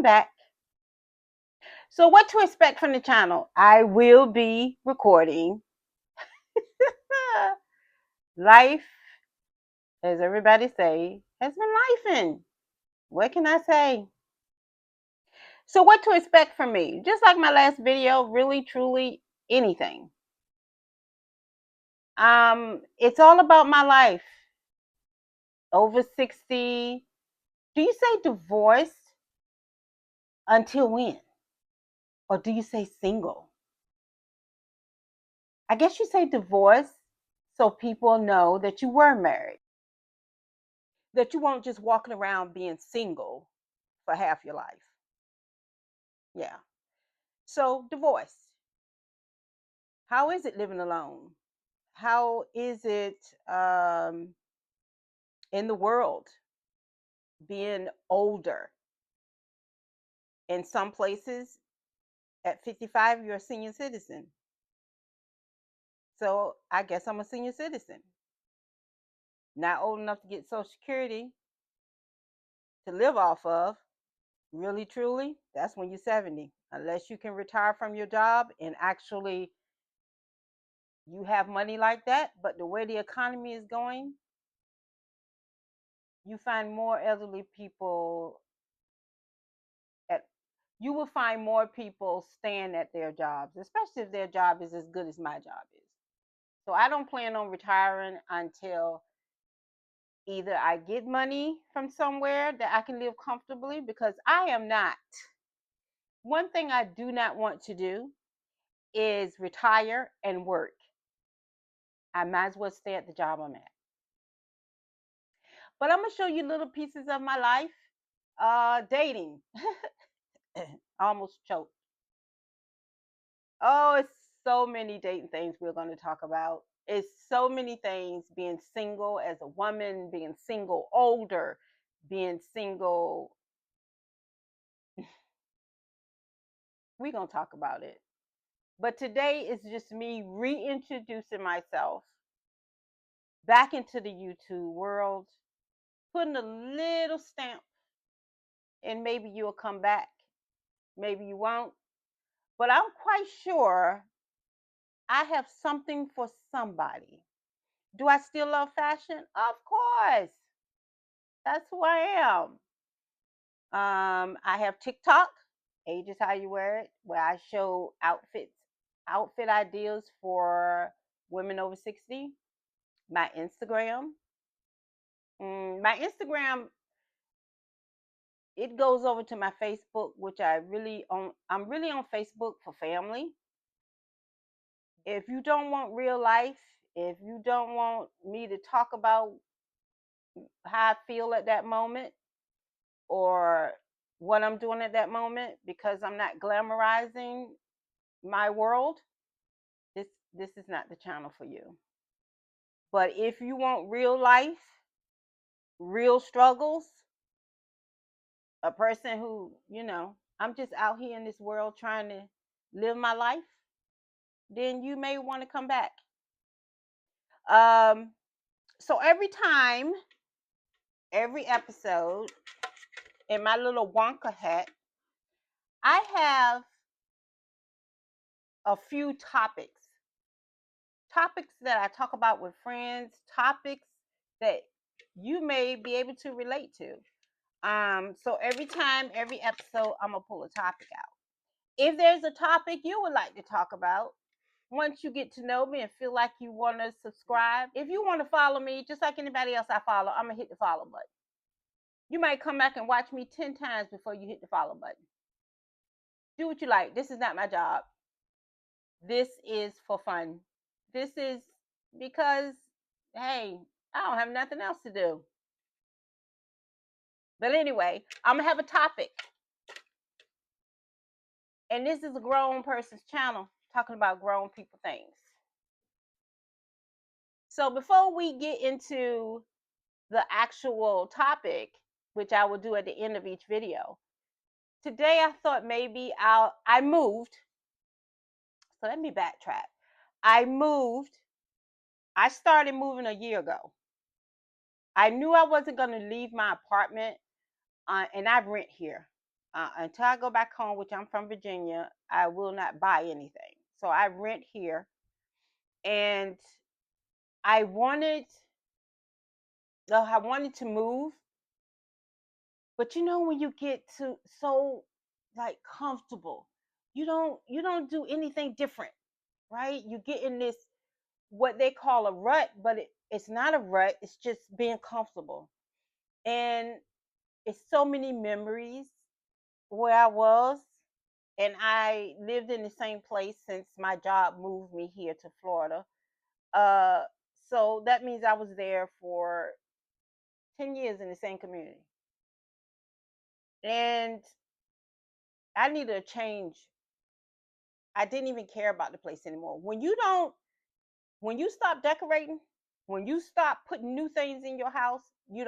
welcome back. So, what to expect from the channel? I will be recording life, as everybody say, has been lifing. What can I say? So, what to expect from me? Just like my last video, really, truly, anything. It's all about my life. Over 60. Do you say divorced? Until when? Or do you say single? I guess you say divorce so people know that you were married, that you weren't just walking around being single for half your life. Yeah. So, divorce. How is it living alone? How is it in the world being older? In some places, at 55, you're a senior citizen. So, I guess I'm a senior citizen. Not old enough to get Social Security to live off of. Really, truly, that's when you're 70. Unless you can retire from your job and actually you have money like that. But the way the economy is going, you find more elderly people at you will find more people staying at their jobs, especially if their job is as good as my job is. So I don't plan on retiring until either I get money from somewhere that I can live comfortably, because I am not. One thing I do not want to do is retire and work. I might as well stay at the job I'm at. But I'm gonna show you little pieces of my life. Dating. Almost choked. Oh, it's so many dating things we're going to talk about. It's so many things, being single as a woman, being single older, being single. We're going to talk about it. But today is just me reintroducing myself back into the YouTube world, putting a little stamp, and maybe you'll come back. Maybe you won't. But I'm quite sure I have something for somebody. Do I still love fashion? Of course. That's who I am. I have TikTok, Age is How You Wear It, where I show outfit ideas for women over 60. My Instagram. My Instagram, it goes over to my Facebook, which I'm really on Facebook for family. If you don't want real life, if you don't want me to talk about how I feel at that moment or what I'm doing at that moment, because I'm not glamorizing my world, this is not the channel for you. But if you want real life, real struggles, a person who, I'm just out here in this world trying to live my life, then you may want to come back. So every episode, in my little Wonka hat, I have a few topics that I talk about with friends, topics that you may be able to relate to. So every episode, I'm gonna pull a topic out. If there's a topic you would like to talk about, once you get to know me and feel like you want to subscribe, if you want to follow me, just like anybody else I follow, I'm gonna hit the follow button. You might come back and watch me 10 times before you hit the follow button. Do what you like. This is not my job. This is for fun. This is because, hey, I don't have nothing else to do. But anyway, I'm going to have a topic. And this is a grown person's channel talking about grown people things. So before we get into the actual topic, which I will do at the end of each video, today I thought maybe I moved. So let me backtrack. I started moving a year ago. I knew I wasn't going to leave my apartment, and I rent here. until I go back home, which I'm from Virginia, I will not buy anything. So I rent here, and I wanted, I wanted to move, but you know when you get to so like comfortable, you don't do anything different, right? You get in this what they call a rut, but it's not a rut. It's just being comfortable, and it's so many memories where I was, and I lived in the same place since my job moved me here to Florida. Uh, so that means I was there for 10 years in the same community, and I needed a change. I didn't even care about the place anymore. When you stop decorating, when you stop putting new things in your house, you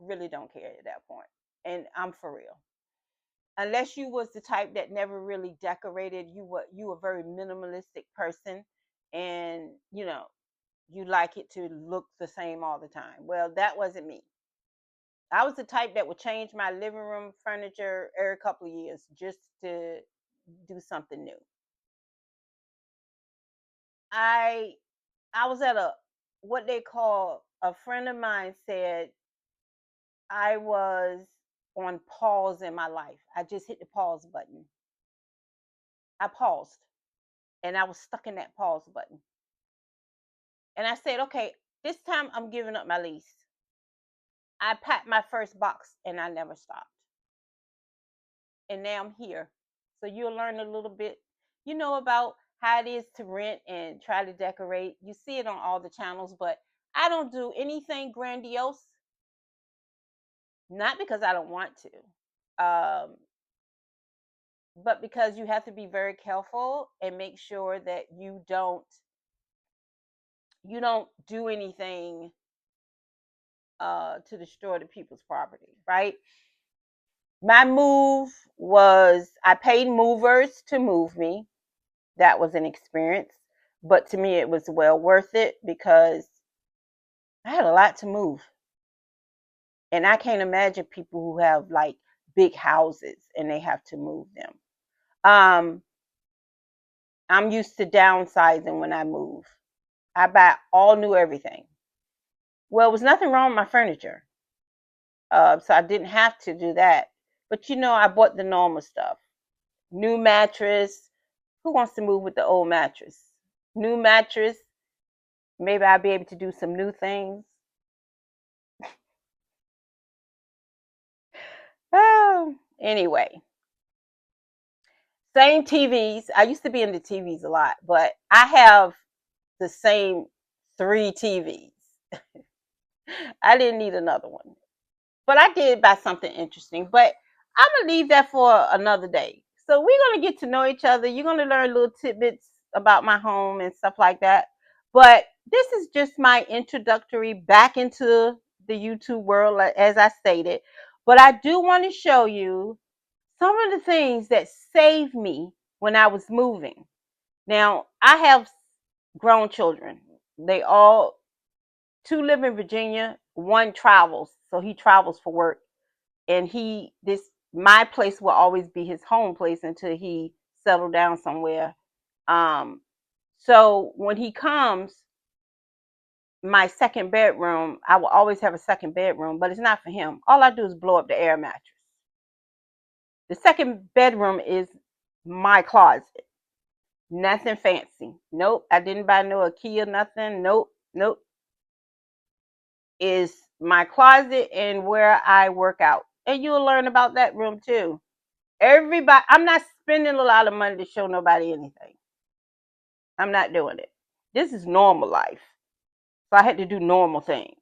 really don't care at that point. And I'm for real. Unless you was the type that never really decorated, you a very minimalistic person, and you like it to look the same all the time. Well, that wasn't me. I was the type that would change my living room furniture every couple of years just to do something new. I I was at a what they call a friend of mine said I was on pause in my life. I just hit the pause button. I paused, and I was stuck in that pause button. And I said, okay, this time I'm giving up my lease. I packed my first box and I never stopped. And now I'm here. So you'll learn a little bit, about how it is to rent and try to decorate. You see it on all the channels, but I don't do anything grandiose, not because I don't want to, but because you have to be very careful and make sure that you don't do anything to destroy the people's property, right? My move was I paid movers to move me. That was an experience, but to me it was well worth it because I had a lot to move, and I can't imagine people who have like big houses and they have to move them. Um, I'm used to downsizing when I move. I buy all new everything. Well, there was nothing wrong with my furniture, so I didn't have to do that. But I bought the normal stuff: new mattress. Who wants to move with the old mattress? New mattress. Maybe I'll be able to do some new things. Oh, anyway, same TVs. I used to be into TVs a lot, but I have the same three TVs. I didn't need another one, but I did buy something interesting. But I'm gonna leave that for another day. So we're gonna get to know each other. You're gonna learn little tidbits about my home and stuff like that. But this is just my introductory back into the YouTube world, as I stated. But I do want to show you some of the things that saved me when I was moving. Now, I have grown children. They all two live in Virginia, one travels. So he travels for work, and he this my place will always be his home place until he settled down somewhere. Um so when he comes, my second bedroom, I will always have a second bedroom, but it's not for him. All I do is blow up the air mattress. The second bedroom is my closet. Nothing fancy. Nope. I didn't buy no IKEA, nothing. Nope. Nope. Is my closet and where I work out. And you'll learn about that room too. Everybody, I'm not spending a lot of money to show nobody anything. I'm not doing it. This is normal life. So I had to do normal things.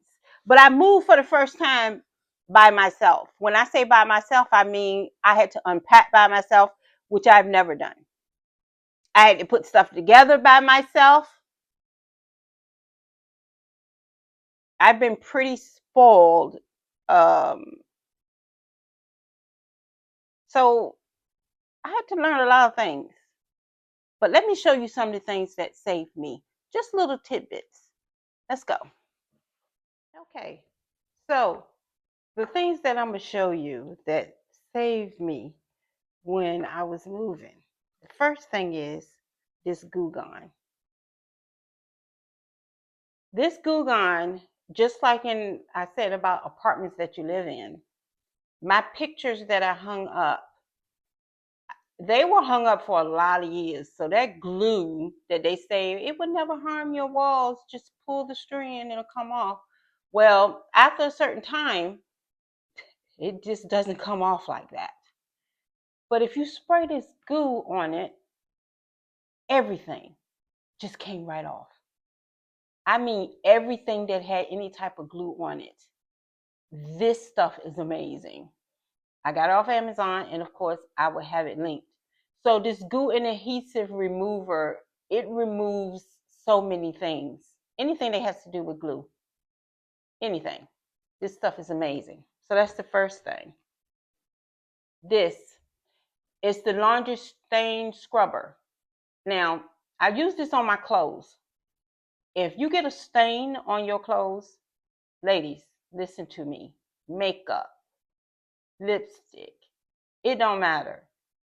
But I moved for the first time by myself. When I say by myself, I mean I had to unpack by myself, which I've never done. I had to put stuff together by myself. I've been pretty spoiled. Um, so I had to learn a lot of things. But let me show you some of the things that saved me. Just little tidbits. Let's go. Okay. So The things that I'm going to show you that saved me when I was moving. The first thing is this Goo Gone. This Goo Gone, just like I said about apartments that you live in, my pictures that I hung up, they were hung up for a lot of years. So that glue that they say it would never harm your walls, just pull the string and it'll come off. Well, after a certain time, it just doesn't come off like that. But if you spray this goo on it, everything just came right off. I mean, everything that had any type of glue on it. This stuff is amazing. I got it off Amazon, and of course, I will have it linked. So this goo and adhesive remover, it removes so many things. Anything that has to do with glue. Anything. This stuff is amazing. So that's the first thing. This is the laundry stain scrubber. Now, I use this on my clothes. If you get a stain on your clothes, ladies, listen to me. Makeup, lipstick, it don't matter.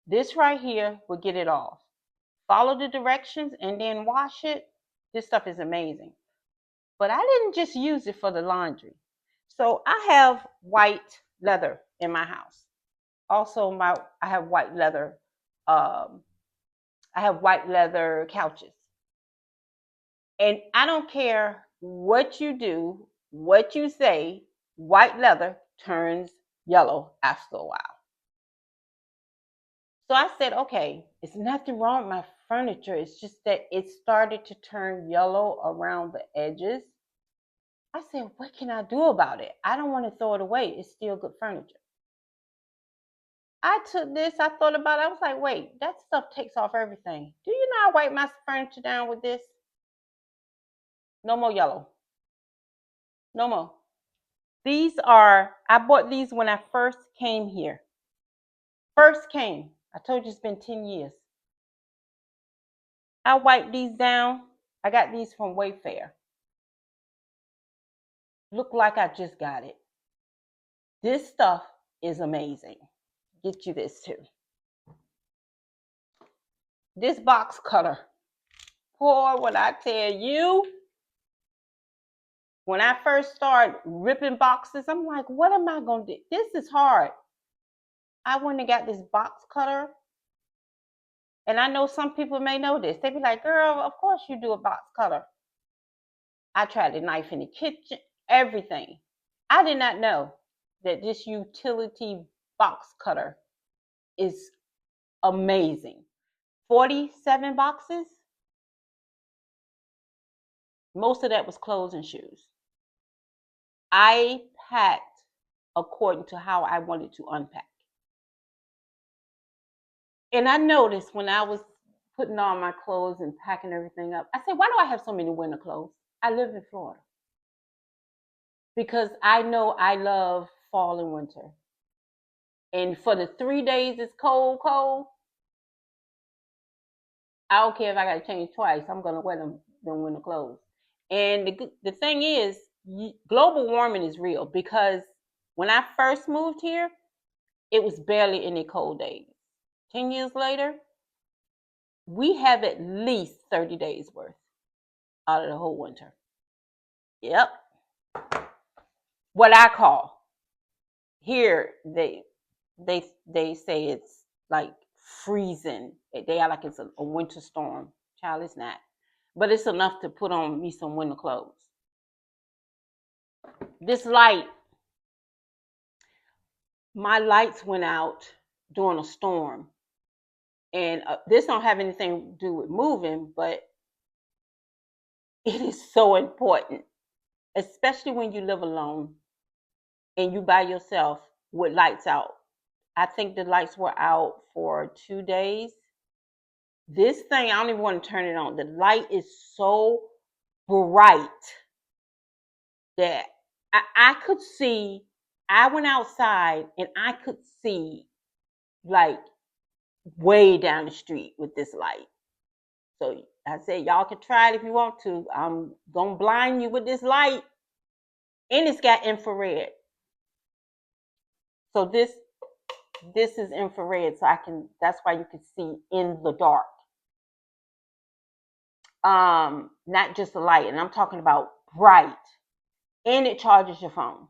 This right here will get it off. Follow the directions and then wash it. This stuff is amazing. But I didn't just use it for the laundry. So I have white leather in my house. Also, I have white leather. I have white leather couches. And I don't care what you do, what you say, white leather turns yellow after a while. So I said, okay, it's nothing wrong with my furniture. It's just that it started to turn yellow around the edges. I said, what can I do about it? I don't want to throw it away. It's still good furniture. I took this, I thought about it. I was like, wait, that stuff takes off everything. Do you know I wipe my furniture down with this? No more yellow. No more. I bought these when I first came here. First came. I told you it's been 10 years. I wiped these down. I got these from Wayfair. Look like I just got it. This stuff is amazing. Get you this too. This box cutter. Boy, what I tell you, when I first started ripping boxes, I'm like, what am I going to do? This is hard. I went and got this box cutter. And I know some people may know this. They be like, girl, of course you do a box cutter. I tried the knife in the kitchen, everything. I did not know that this utility box cutter is amazing. 47 boxes. Most of that was clothes and shoes. I packed according to how I wanted to unpack. And I noticed when I was putting on my clothes and packing everything up, I said, why do I have so many winter clothes? I live in Florida. Because I know I love fall and winter. And for the 3 days it's cold, I don't care if I got to change twice. I'm going to wear them winter clothes. And the thing is, global warming is real because when I first moved here, it was barely any cold days. 10 years later, we have at least 30 days worth out of the whole winter. Yep. What I call here, they say it's like freezing. They are like it's a winter storm. Child, it's not. But it's enough to put on me some winter clothes. This light, my lights went out during a storm. And this don't have anything to do with moving, but it is so important, especially when you live alone and you by yourself with lights out. I think the lights were out for 2 days. This thing, I don't even want to turn it on. The light is so bright that I could see, I went outside and I could see like way down the street with this light. So I said, y'all can try it if you want to. I'm going to blind you with this light. And it's got infrared. So this is infrared, so that's why you can see in the dark. Not just the light, and I'm talking about bright. And it charges your phone.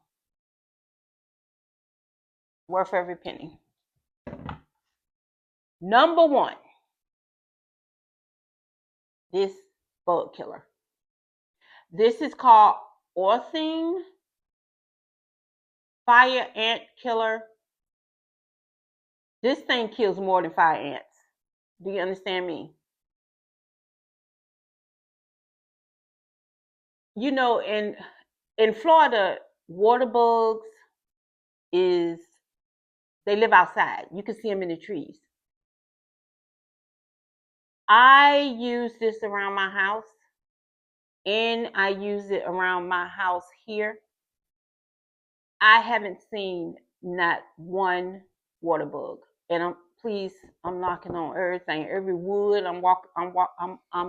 Worth every penny. Number one, this bug killer. This is called Orthene Fire Ant Killer. This thing kills more than fire ants. Do you understand me? You know, in Florida, water bugs is they live outside. You can see them in the trees. I use this around my house, and I use it around my house here. I haven't seen not one water bug, and I'm knocking on everything, every wood. I'm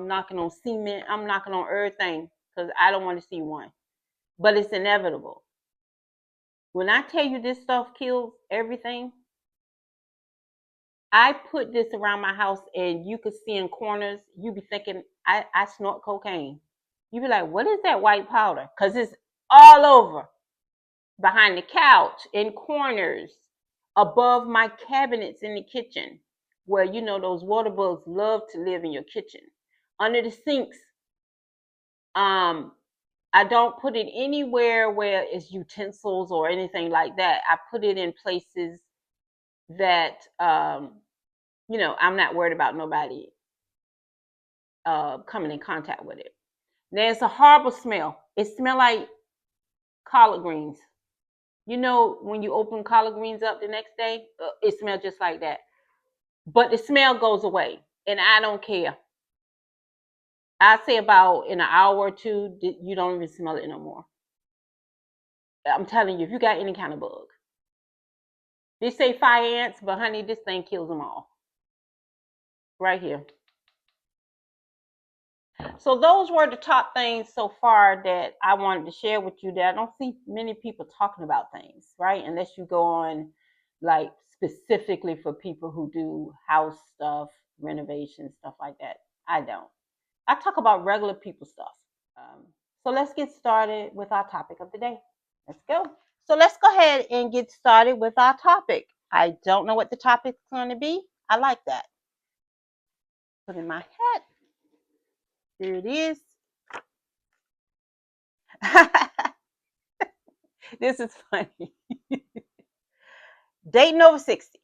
knocking on cement. I'm knocking on everything because I don't want to see one. But it's inevitable. When I tell you this stuff kills everything, I put this around my house, and you could see in corners. You be thinking I snort cocaine. You be like, what is that white powder? Because it's all over, behind the couch, in corners, above my cabinets in the kitchen, where you know those water bugs love to live in your kitchen. Under the sinks, um, I don't put it anywhere where it's utensils or anything like that. I put it in places that I'm not worried about nobody coming in contact with it. Now it's a horrible smell. It smells like collard greens. You know, when you open collard greens up the next day, it smells just like that. But the smell goes away, and I don't care. I say about in an hour or two, you don't even smell it no more. I'm telling you, if you got any kind of bug, they say fire ants, but honey, this thing kills them all. Right here. So those were the top things so far that I wanted to share with you that I don't see many people talking about things, right? Unless you go on like specifically for people who do house stuff, renovation, stuff like that. I don't. I talk about regular people stuff. Um, so let's get started with our topic of the day. Let's go. So let's go ahead and get started with our topic. I don't know what the topic is going to be. I like that. Put in my hat. Here it is. This is funny. Dating over 60.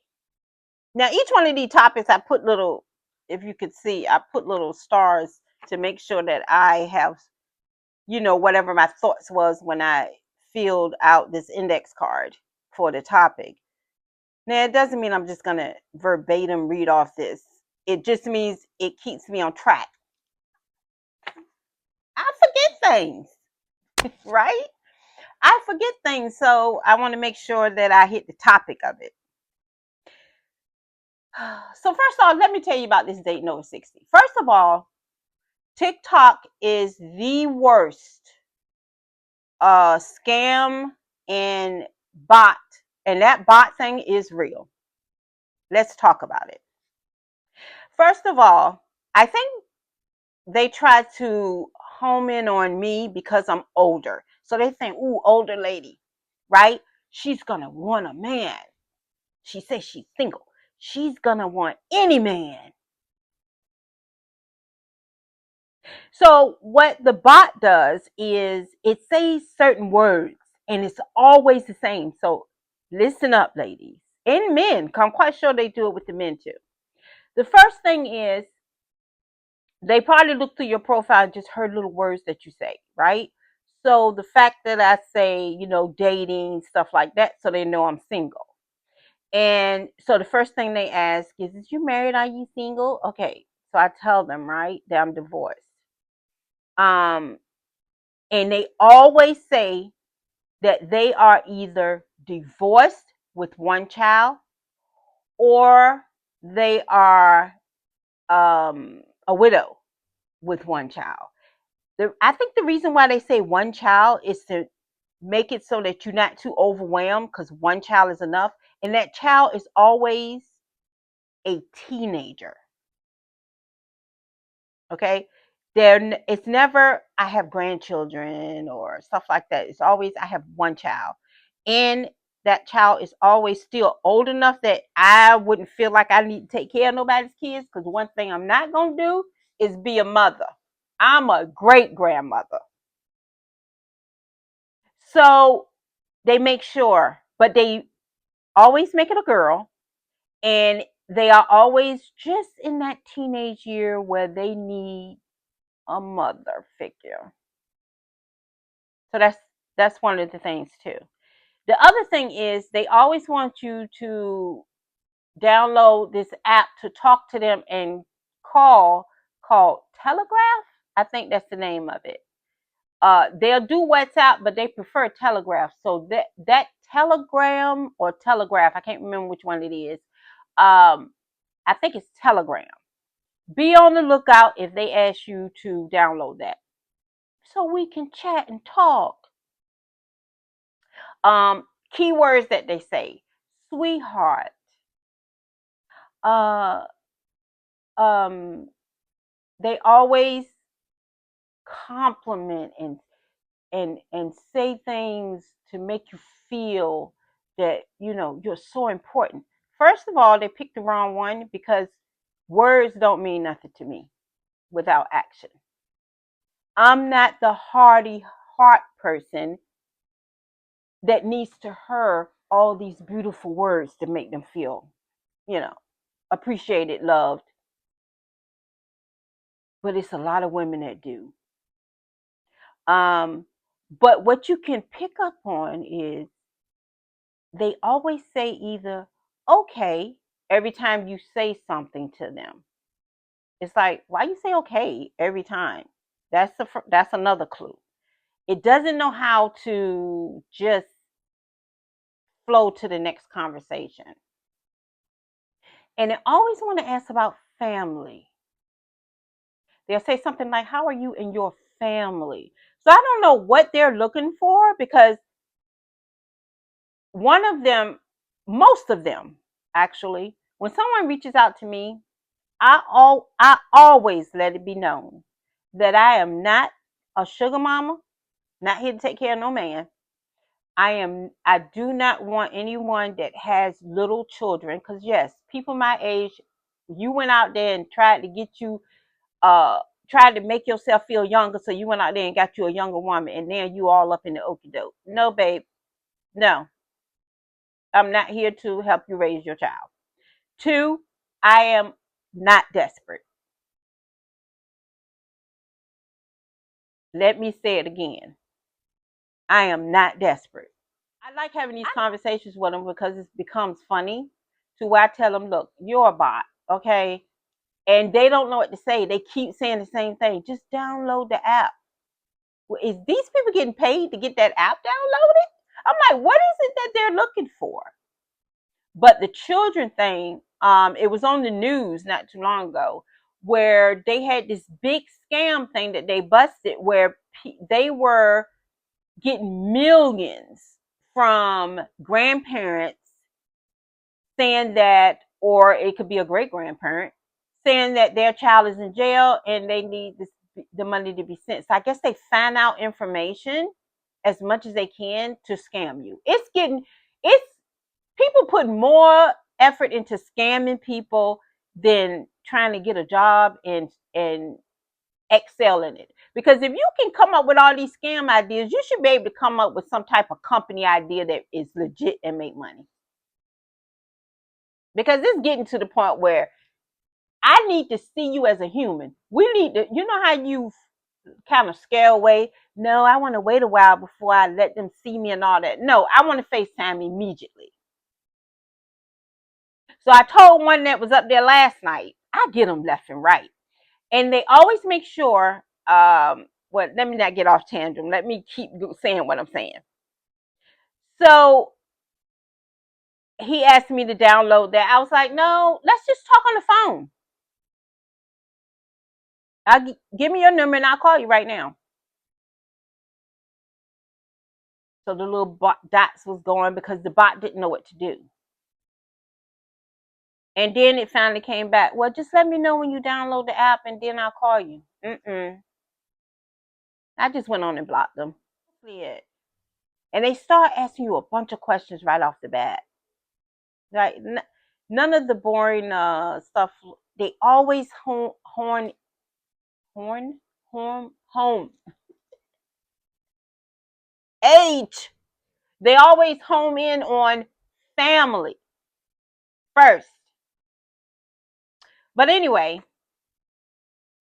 Now, each one of these topics, I put little, if you could see, I put little stars to make sure that I have, whatever my thoughts was when I filled out this index card for the topic. Now, it doesn't mean I'm just going to verbatim read off this. It just means it keeps me on track. I forget things, right? I forget things, so I want to make sure that I hit the topic of it. So first off, let me tell you about this dating over 60. First of all, TikTok is the worst scam and bot, and that bot thing is real. Let's talk about it. First of all, I think they try to home in on me because I'm older. So they think, ooh, older lady, right? She's gonna want a man. She says she's single. She's gonna want any man. So what the bot does is it says certain words and it's always the same. So listen up, ladies and men. I'm quite sure they do it with the men too. The first thing is they probably look through your profile and just heard little words that you say, right? So the fact that I say, dating, stuff like that, so they know I'm single. And so the first thing they ask is you married? Are you single? Okay. So I tell them, right, that I'm divorced. Um, and they always say that they are either divorced with one child or they are a widow with one child. I think the reason why they say one child is to make it so that you're not too overwhelmed because one child is enough. And that child is always a teenager. Okay. It's never I have grandchildren or stuff like that. It's always I have one child. And that child is always still old enough that I wouldn't feel like I need to take care of nobody's kids. Because one thing I'm not going to do is be a mother. I'm a great grandmother. So they make sure, but they always make it a girl. And they are always just in that teenage year where they need a mother figure. So that's one of the things too. The other thing is they always want you to download this app to talk to them and call called Telegraph. I think that's the name of it. They'll do WhatsApp, but they prefer Telegraph. So that Telegram or Telegraph, I can't remember which one it is. I think it's Telegram. Be on the lookout if they ask you to download that, so we can chat and talk. Keywords that they say: sweetheart, uh, um, they always compliment and say things to make you feel that you're so important. First of all, they picked the wrong one because words don't mean nothing to me without action. I'm not the hardy heart person that needs to hear all these beautiful words to make them feel, you know, appreciated, loved. But it's a lot of women that do. Um, but what you can pick up on is they always say either okay every time you say something to them. It's like, why you say okay every time? That's another clue. It doesn't know how to just flow to the next conversation. And they always want to ask about family. They'll say something like, how are you and your family? So I don't know what they're looking for because one of them, most of them actually, when someone reaches out to me, I always let it be known that I am not a sugar mama, not here to take care of no man. I do not want anyone that has little children because yes, people my age, you went out there and tried to get you uh tried to make yourself feel younger, so you went out there and got you a younger woman and now you all up in the okie doke. No, babe, no. I'm not here to help you raise your child. Two, I am not desperate. Let me say it again. I am not desperate. I like having these conversations with them because it becomes funny to where I tell them, look, you're a bot, okay? And they don't know what to say. They keep saying the same thing. Just download the app. Well, is these people getting paid to get that app downloaded? I'm like, what is it that they're looking for? But the children thing, it was on the news not too long ago where they had this big scam thing that they busted where they were getting millions from grandparents saying that, or it could be a great grandparent saying that their child is in jail and they need the money to be sent. So I guess they find out information as much as they can to scam you. It's people put more effort into scamming people than trying to get a job and excel in it. Because if you can come up with all these scam ideas, you should be able to come up with some type of company idea that is legit and make money. Because it's getting to the point where I need to see you as a human. We need to, you know how you kind of scare away? No, I want to wait a while before I let them see me and all that. No, I want to FaceTime immediately. So I told one that was up there last night, I get them left and right. And they always make sure, well, let me not get off tangent. Let me keep saying what I'm saying. So he asked me to download that. I was like, no, let's just talk on the phone. Give me your number and I'll call you right now. So the little dots was going because the bot didn't know what to do. And then it finally came back. Well, just let me know when you download the app and then I'll call you. I just went on and blocked them. And they start asking you a bunch of questions right off the bat. Like none of the boring stuff. They always home. Age. They always home in on family first. But anyway,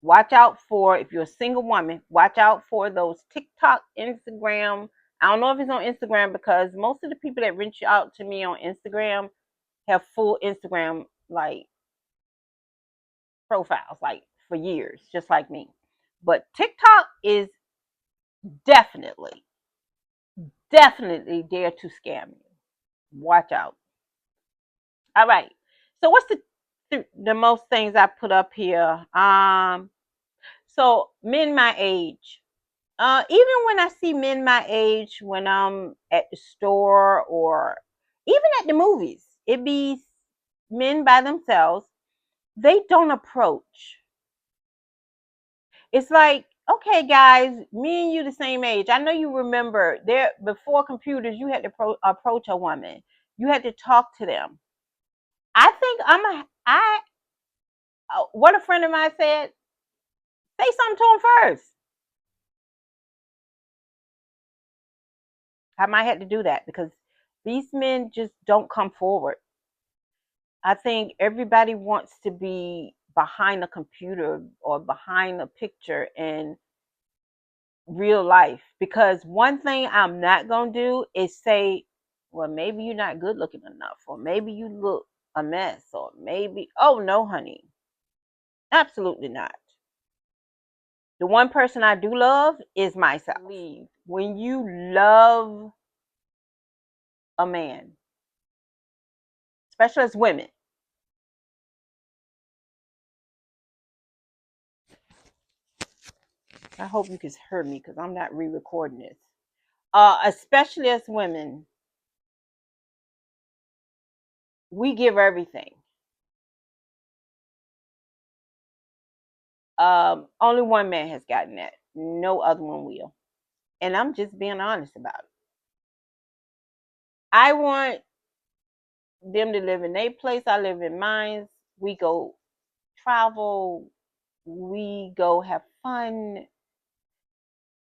watch out for, if you're a single woman, watch out for those TikTok, Instagram. I don't know if it's on Instagram because most of the people that reach out to me on Instagram have full Instagram like profiles, like for years, just like me. But TikTok is definitely, definitely there to scam you. Watch out. All right. So what's the most things I put up here? So men my age. Even when I see men my age, when I'm at the store or even at the movies, it be men by themselves. They don't approach. It's like, okay, guys, me and you the same age. I know you remember there before computers, you had to approach a woman. You had to talk to them. I think what a friend of mine said, say something to him first. I might have to do that because these men just don't come forward. I think everybody wants to be behind a computer or behind a picture in real life. Because one thing I'm not going to do is say, well, maybe you're not good looking enough, or maybe you look a mess, or maybe, oh no, honey. Absolutely not. The one person I do love is myself. When you love a man, especially as women, I hope you can hear me because I'm not re-recording this. Especially as women, we give everything. Only one man has gotten that. No other one will. And I'm just being honest about it. I want them to live in their place. I live in mine. We go travel. We go have fun.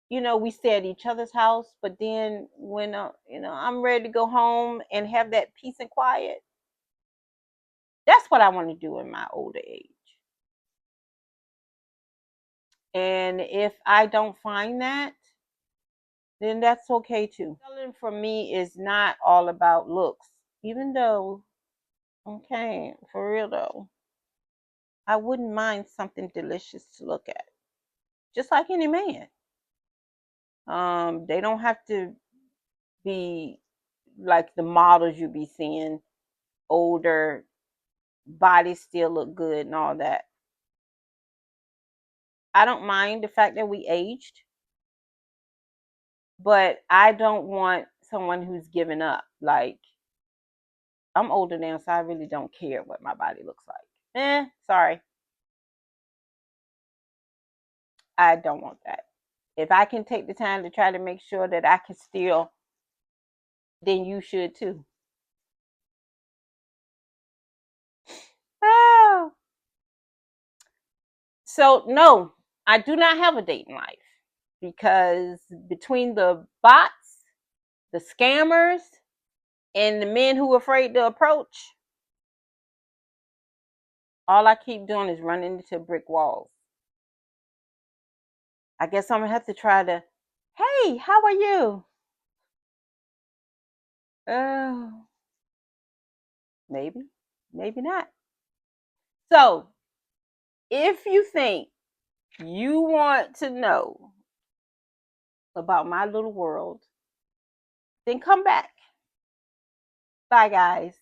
We stay at each other's house. But then when I'm ready to go home and have that peace and quiet, that's what I want to do in my older age. And if I don't find that, then that's okay too. Selling for me is not all about looks, even though, okay, for real though, I wouldn't mind something delicious to look at, just like any man. They don't have to be like the models you be seeing, older, bodies still look good and all that. I don't mind the fact that we aged, but I don't want someone who's given up. Like, I'm older now, so I really don't care what my body looks like. Sorry. I don't want that. If I can take the time to try to make sure that I can still, then you should too. Oh. So, no, I do not have a dating life because between the bots, the scammers, and the men who are afraid to approach, all I keep doing is running into brick walls. I guess I'm going to have to try to, hey, how are you? Oh, maybe, maybe not. So, if you think you want to know about my little world, then come back. Bye, guys.